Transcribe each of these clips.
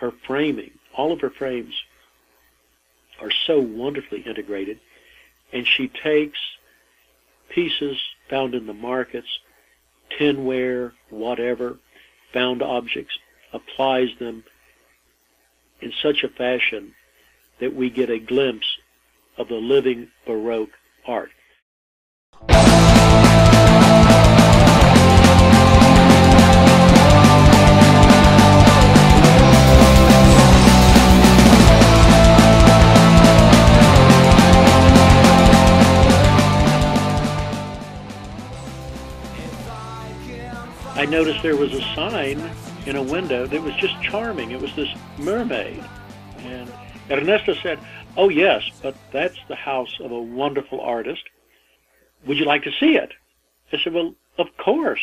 her framing, all of her frames are so wonderfully integrated, and she takes pieces found in the markets, tinware, whatever, found objects, applies them in such a fashion that we get a glimpse of the living Baroque art. I noticed there was a sign in a window that was just charming. It was this mermaid. And Ernesto said, "Oh yes, but that's the house of a wonderful artist. Would you like to see it?" I said, "Well, of course."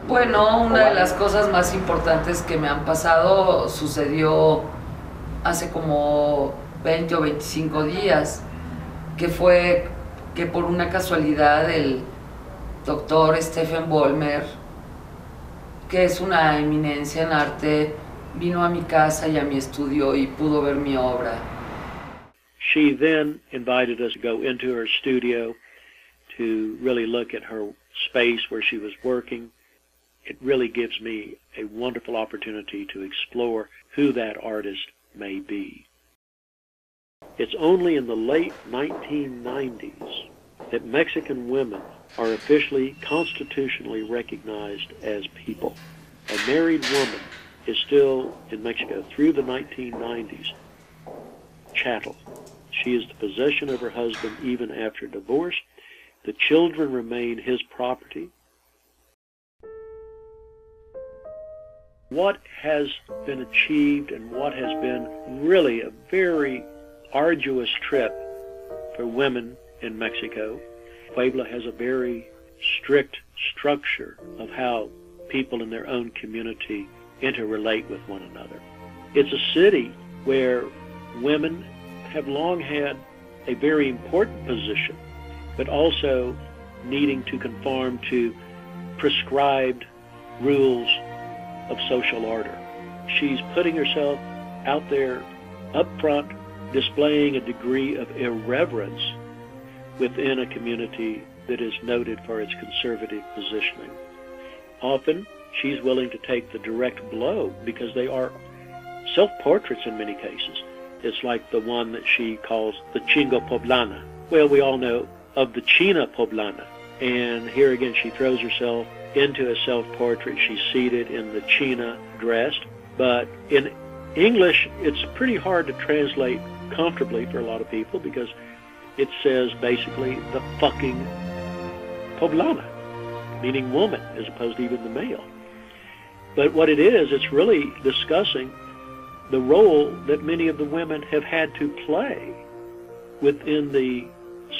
Bueno, una de las cosas más importantes que me han pasado sucedió hace como 20 o 25 días, que fue que por una casualidad el doctor Stephen Vollmer, que es una eminencia en arte, vino a mi casa y a mi estudio y pudo ver mi obra. She then invited us to go into her studio to really look at her space where she was working. It really gives me a wonderful opportunity to explore who that artist may be. It's only in the late 1990s that Mexican women are officially constitutionally recognized as people. A married woman is still, in Mexico, through the 1990s, chattel. She is the possession of her husband even after divorce. The children remain his property. What has been achieved and what has been really a very arduous trip for women in Mexico. Puebla has a very strict structure of how people in their own community interrelate with one another. It's a city where women have long had a very important position, but also needing to conform to prescribed rules of social order. She's putting herself out there up front, displaying a degree of irreverence within a community that is noted for its conservative positioning. Often, she's willing to take the direct blow because they are self-portraits in many cases. It's like the one that she calls the Chingo Poblana. Well, we all know of the China Poblana. And here again, she throws herself into a self-portrait. She's seated in the China dress. But in English, it's pretty hard to translate comfortably for a lot of people because it says basically the fucking Poblana, meaning woman, as opposed to even the male. But what it is, it's really discussing the role that many of the women have had to play within the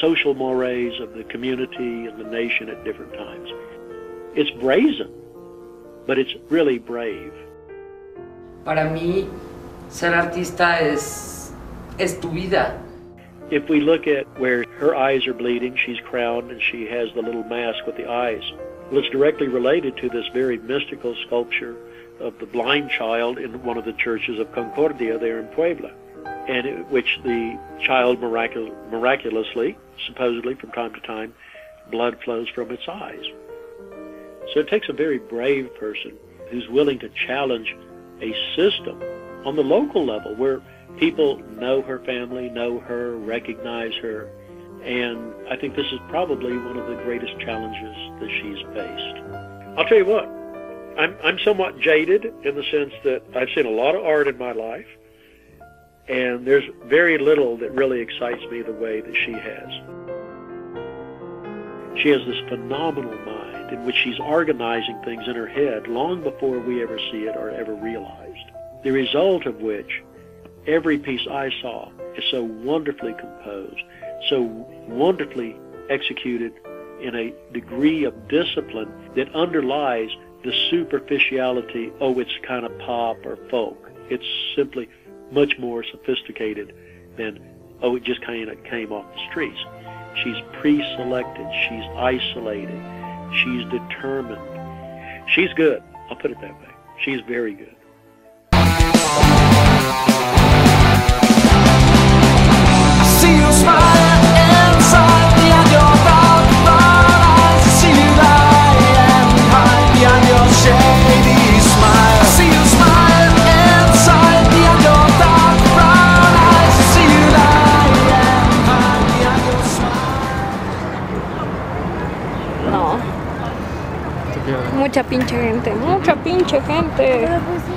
social mores of the community and the nation at different times. It's brazen, but it's really brave. Para mí, ser artista es tu vida. If we look at where her eyes are bleeding, she's crowned and she has the little mask with the eyes. Well, it's directly related to this very mystical sculpture of the blind child in one of the churches of Concordia there in Puebla, and which the child miraculously, supposedly from time to time, blood flows from its eyes. So it takes a very brave person who's willing to challenge a system on the local level where people know her family, know her, recognize her, and I think this is probably one of the greatest challenges that she's faced. I'll tell you what, I'm somewhat jaded in the sense that I've seen a lot of art in my life, and there's very little that really excites me the way that she has. She has this phenomenal mind in which she's organizing things in her head long before we ever see it or ever realized. The result of which, every piece I saw is so wonderfully composed, so wonderfully executed in a degree of discipline that underlies the superficiality, oh, it's kind of pop or folk. It's simply much more sophisticated than, oh, it just kind of came off the streets. She's pre-selected, she's isolated, she's determined. She's good, I'll put it that way. She's very good. mucha pinche gente, mucha pinche gente. Pero pues sí,